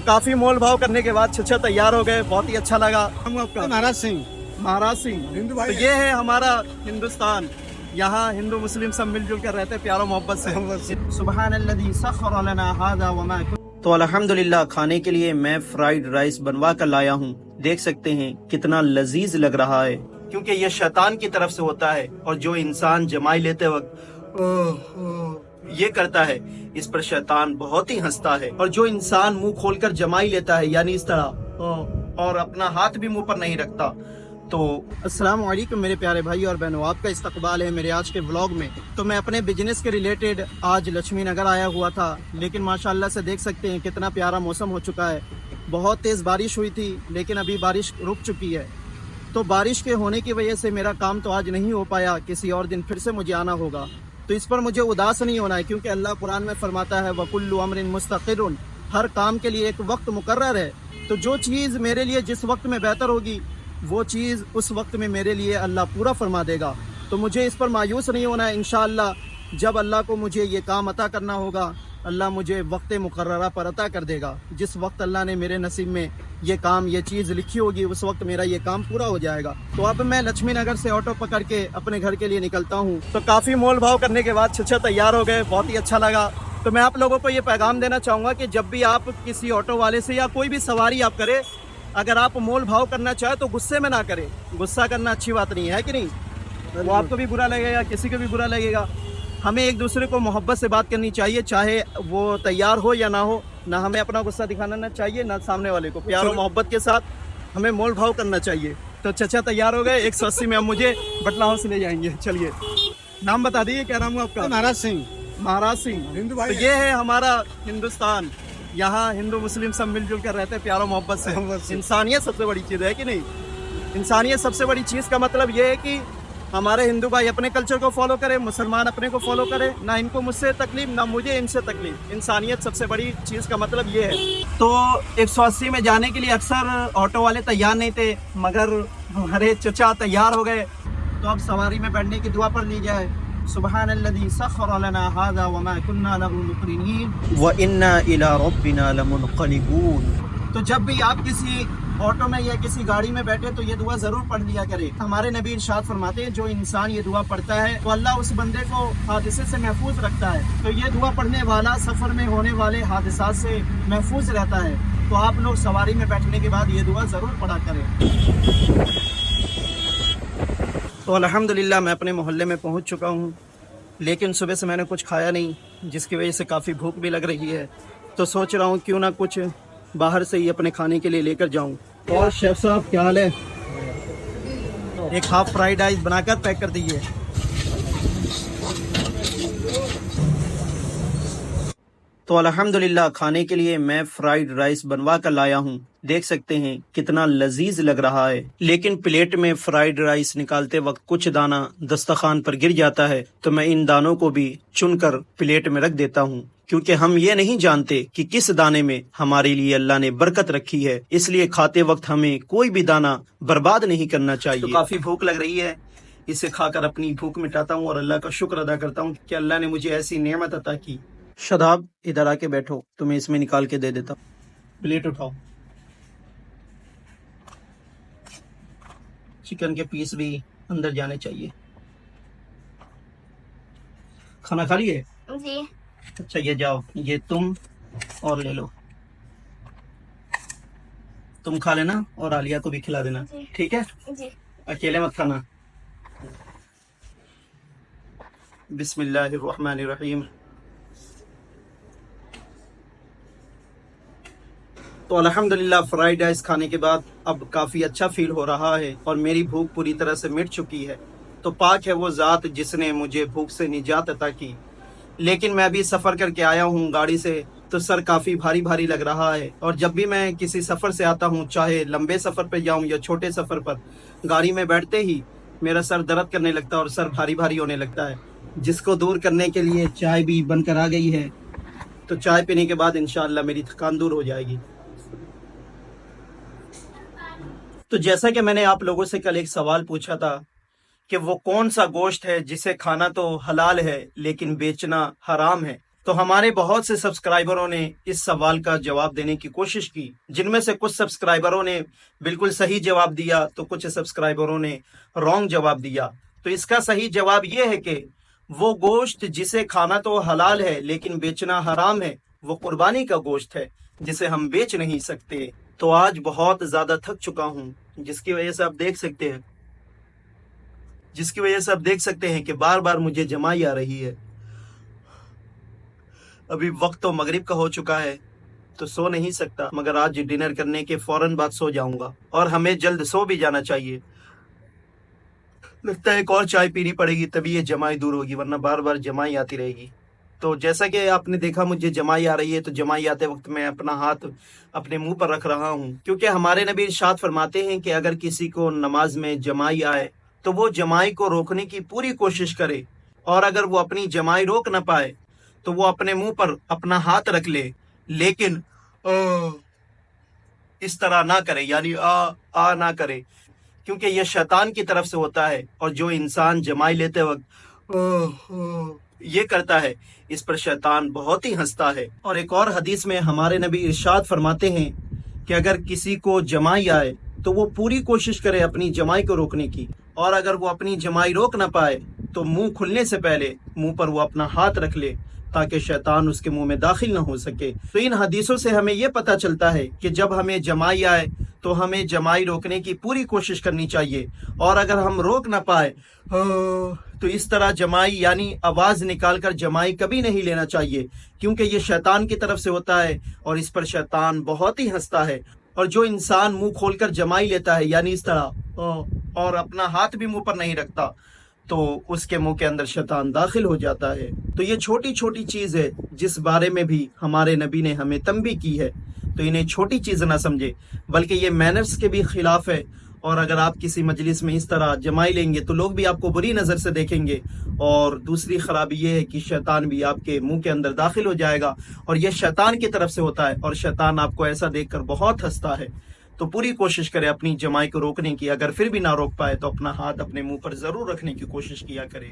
काफी मोल भाव करने के बाद छच्छा तैयार हो गए, बहुत ही अच्छा लगा। आपका महाराज सिंह महाराज सिंह। हिंदू तो भाई ये है हमारा हिंदुस्तान, यहाँ हिंदू मुस्लिम सब मिलजुल कर रहते हैं प्यारो मोहब्बत से। सुबहानल्लज़ी सख़्ख़र लना हाज़ा वमा कुन्ना। तो अल्हम्दुलिल्लाह खाने के लिए मैं फ्राइड राइस बनवा कर लाया हूँ। देख सकते हैं कितना लजीज लग रहा है, क्योंकि ये शैतान की तरफ से होता है और जो इंसान जमाई लेते वक्त ये करता है, इस पर शैतान बहुत ही हंसता है। और जो इंसान मुंह खोलकर जमाई लेता है, यानी इस तरह, और अपना हाथ भी मुंह पर नहीं रखता, तो अस्सलाम वालेकुम मेरे प्यारे भाई और बहनों, आपका इस्तकबाल है मेरे आज के व्लॉग में। तो मैं अपने बिजनेस के रिलेटेड आज लक्ष्मी नगर आया हुआ था, लेकिन माशाल्लाह से देख सकते हैं कितना प्यारा मौसम हो चुका है। बहुत तेज़ बारिश हुई थी, लेकिन अभी बारिश रुक चुकी है। तो बारिश के होने की वजह से मेरा काम तो आज नहीं हो पाया, किसी और दिन फिर से मुझे आना होगा। तो इस पर मुझे उदास नहीं होना है, क्योंकि अल्लाह कुरान में फरमाता है वकुल्लु अमरिन मुस्तक़िरुन, हर काम के लिए एक वक्त मुकर्रर है। तो जो चीज़ मेरे लिए जिस वक्त में बेहतर होगी, वो चीज़ उस वक्त में मेरे लिए अल्लाह पूरा फरमा देगा। तो मुझे इस पर मायूस नहीं होना है। इंशाअल्लाह जब अल्लाह को मुझे ये काम अता करना होगा, अल्लाह मुझे वक्त मुकर्ररा पर अता कर देगा। जिस वक्त अल्लाह ने मेरे नसीब में ये काम, ये चीज़ लिखी होगी, उस वक्त मेरा ये काम पूरा हो जाएगा। तो अब मैं लक्ष्मी नगर से ऑटो पकड़ के अपने घर के लिए निकलता हूँ। तो काफ़ी मोल भाव करने के बाद छच्छा तैयार हो गए, बहुत ही अच्छा लगा। तो मैं आप लोगों को ये पैगाम देना चाहूँगा कि जब भी आप किसी ऑटो वाले से या कोई भी सवारी आप करें, अगर आप मोल भाव करना चाहे तो गुस्से में ना करें। गुस्सा करना अच्छी बात नहीं है कि नहीं, वो आपको भी बुरा लगेगा, किसी को भी बुरा लगेगा। हमें एक दूसरे को मोहब्बत से बात करनी चाहिए, चाहे वो तैयार हो या ना हो। ना हमें अपना गुस्सा दिखाना ना चाहिए, ना सामने वाले को। प्यार और मोहब्बत के साथ हमें मोल भाव करना चाहिए। तो चचा तैयार हो गए, 180 में हम मुझे बटला हाउस ले जाएंगे। चलिए नाम बता दीजिए, क्या नाम है आपका? महाराज सिंह महाराज सिंह। हिंदू तो भाई ये है हमारा हिंदुस्तान, यहाँ हिंदू मुस्लिम सब मिलजुल कर रहते हैं प्यारो मोहब्बत से। इंसानियत सबसे बड़ी चीज़ है कि नहीं? इंसानियत सबसे बड़ी चीज़ का मतलब ये है कि हमारे हिंदू भाई अपने कल्चर को फॉलो करें, मुसलमान अपने को फॉलो करें, ना इनको मुझसे तकलीफ ना मुझे इनसे तकलीफ। इंसानियत सबसे बड़ी चीज़ का मतलब ये है। तो 180 में जाने के लिए अक्सर ऑटो वाले तैयार नहीं थे, मगर हमारे चचा तैयार हो गए। तो अब सवारी में बैठने की दुआ पढ़ ली जाए। सुबहानल्लज़ी सख़्ख़र लना हाज़ा वमा कुन्ना लहू मुक़रिनीन व इन्ना इला रब्बिना लमुनक़लिबून। तो जब भी आप किसी ऑटो में या किसी गाड़ी में बैठे तो ये दुआ जरूर पढ़ लिया करें। हमारे नबी इरशाद फरमाते हैं, जो इंसान ये दुआ पढ़ता है तो अल्लाह उस बंदे को हादसे से महफूज रखता है। तो ये दुआ पढ़ने वाला सफर में होने वाले हादसात से महफूज रहता है। तो आप लोग सवारी में बैठने के बाद ये दुआ जरूर पढ़ा करें। तो अल्हम्दुलिल्लाह मैं अपने मोहल्ले में पहुंच चुका हूं, लेकिन सुबह से मैंने कुछ खाया नहीं, जिसकी वजह से काफ़ी भूख भी लग रही है। तो सोच रहा हूं क्यों ना कुछ बाहर से ही अपने खाने के लिए लेकर जाऊं। और शेफ साहब क्या हाल है? एक हाफ फ्राइड राइस बनाकर पैक कर दीजिए। तो अल्हम्दुलिल्लाह खाने के लिए मैं फ्राइड राइस बनवा कर लाया हूँ। देख सकते हैं कितना लजीज लग रहा है, लेकिन प्लेट में फ्राइड राइस निकालते वक्त कुछ दाना दस्तरखान पर गिर जाता है। तो मैं इन दानों को भी चुनकर प्लेट में रख देता हूँ, क्योंकि हम ये नहीं जानते कि किस दाने में हमारे लिए अल्लाह ने बरकत रखी है। इसलिए खाते वक्त हमें कोई भी दाना बर्बाद नहीं करना चाहिए। तो काफी भूख लग रही है, इसे खाकर अपनी भूख मिटाता हूँ और अल्लाह का शुक्र अदा करता हूँ कि अल्लाह ने मुझे ऐसी नेमत अता की। शदाब इधर आके बैठो, तुम्हें इसमें निकाल के दे देता हूँ। प्लेट उठाओ। चिकन के पीस भी अंदर जाने चाहिए। खाना खा लिए? जी। अच्छा ये जाओ, ये तुम और ले लो, तुम खा लेना और आलिया को भी खिला देना, ठीक है? जी। अकेले मत खाना। बिस्मिल्लाहिर्रहमानिर्रहीम। तो अल्हम्दुलिल्लाह फ्राइड राइस खाने के बाद अब काफ़ी अच्छा फील हो रहा है और मेरी भूख पूरी तरह से मिट चुकी है। तो पाक है वो ज़ात जिसने मुझे भूख से निजात अता की। लेकिन मैं अभी सफ़र करके आया हूँ गाड़ी से, तो सर काफ़ी भारी भारी लग रहा है। और जब भी मैं किसी सफ़र से आता हूँ, चाहे लंबे सफ़र पर जाऊँ या छोटे सफ़र पर, गाड़ी में बैठते ही मेरा सर दर्द करने लगता है और सर भारी भारी होने लगता है, जिसको दूर करने के लिए चाय भी बनकर आ गई है। तो चाय पीने के बाद इंशाअल्लाह मेरी थकान दूर हो जाएगी। तो जैसा कि मैंने आप लोगों से कल एक सवाल पूछा था कि वो कौन सा गोश्त है जिसे खाना तो हलाल है लेकिन बेचना हराम है, تو ہمارے بہت سے سبسکرائبروں نے اس سوال کا جواب دینے کی کوشش کی، جن میں سے کچھ سبسکرائبروں نے بالکل صحیح جواب دیا تو کچھ سبسکرائبروں نے رانگ جواب دیا۔ تو اس کا صحیح جواب یہ ہے کہ وہ گوشت جسے کھانا تو حلال ہے لیکن بیچنا حرام ہے، وہ قربانی کا گوشت ہے جسے ہم بیچ نہیں سکتے۔ تو آج بہت زیادہ تھک چکا ہوں، جس کی وجہ سے آپ دیکھ سکتے ہیں کہ بار بار مجھے جمائی آ رہی ہے۔ ابھی وقت تو مغرب کا ہو چکا ہے تو سو نہیں سکتا، مگر آج ڈنر کرنے کے فوراً بعد سو جاؤں گا، اور ہمیں جلد سو بھی جانا چاہیے۔ لگتا ہے ایک اور چائے پینی پڑے گی تبھی یہ جمائی دور ہوگی، ورنہ بار بار جمائی آتی رہے گی۔ تو جیسا کہ آپ نے دیکھا مجھے جمائی آ رہی ہے، تو جمائی آتے وقت میں اپنا ہاتھ اپنے منہ پر رکھ رہا ہوں، کیونکہ ہمارے نبی ارشاد فرماتے ہیں کہ اگر کسی کو نماز میں جمائی آئے تو وہ جمائی کو روکنے کی پوری کوشش کرے، اور اگر وہ اپنی جمائی روک نہ پائے تو وہ اپنے منہ پر اپنا ہاتھ رکھ لے، لیکن اس طرح نہ کرے، یعنی آ نہ کرے، کیونکہ یہ شیطان کی طرف سے ہوتا ہے، اور جو انسان جمائی لیتے وقت یہ کرتا ہے اس پر شیطان بہت ہی ہنستا ہے۔ اور ایک اور حدیث میں ہمارے نبی ارشاد فرماتے ہیں کہ اگر کسی کو جمائی آئے تو وہ پوری کوشش کرے اپنی جمائی کو روکنے کی، اور اگر وہ اپنی جمائی روک نہ پائے تو منہ کھلنے سے پہلے منہ پر وہ اپنا ہاتھ رکھ لے تاکہ شیطان اس کے منہ میں داخل نہ ہو سکے۔ تو ان حدیثوں سے ہمیں یہ پتہ چلتا ہے کہ جب ہمیں جمائی آئے تو ہمیں جمائی روکنے کی پوری کوشش کرنی چاہیے، اور اگر ہم روک نہ پائے تو اس طرح جمائی یعنی آواز نکال کر جمائی کبھی نہیں لینا چاہیے، کیونکہ یہ شیطان کی طرف سے ہوتا ہے اور اس پر شیطان بہت ہی ہنستا ہے۔ اور جو انسان منہ کھول کر جمائی لیتا ہے یعنی اس طرح اور اپنا ہاتھ بھی منہ پر نہیں رکھتا تو اس کے منہ کے اندر شیطان داخل ہو جاتا ہے۔ تو یہ چھوٹی چھوٹی چیز ہے جس بارے میں بھی ہمارے نبی نے ہمیں تنبیہ کی ہے، تو انہیں چھوٹی چیز نہ سمجھے، بلکہ یہ مینرز کے بھی خلاف ہے۔ اور اگر آپ کسی مجلس میں اس طرح جمائی لیں گے تو لوگ بھی آپ کو بری نظر سے دیکھیں گے، اور دوسری خرابی یہ ہے کہ شیطان بھی آپ کے منہ کے اندر داخل ہو جائے گا، اور یہ شیطان کی طرف سے ہوتا ہے، اور شیطان آپ کو ایسا دیکھ کر بہت ہنستا ہے۔ تو پوری کوشش کرے اپنی جمائی کو روکنے کی، اگر پھر بھی نہ روک پائے تو اپنا ہاتھ اپنے منہ پر ضرور رکھنے کی کوشش کیا کرے۔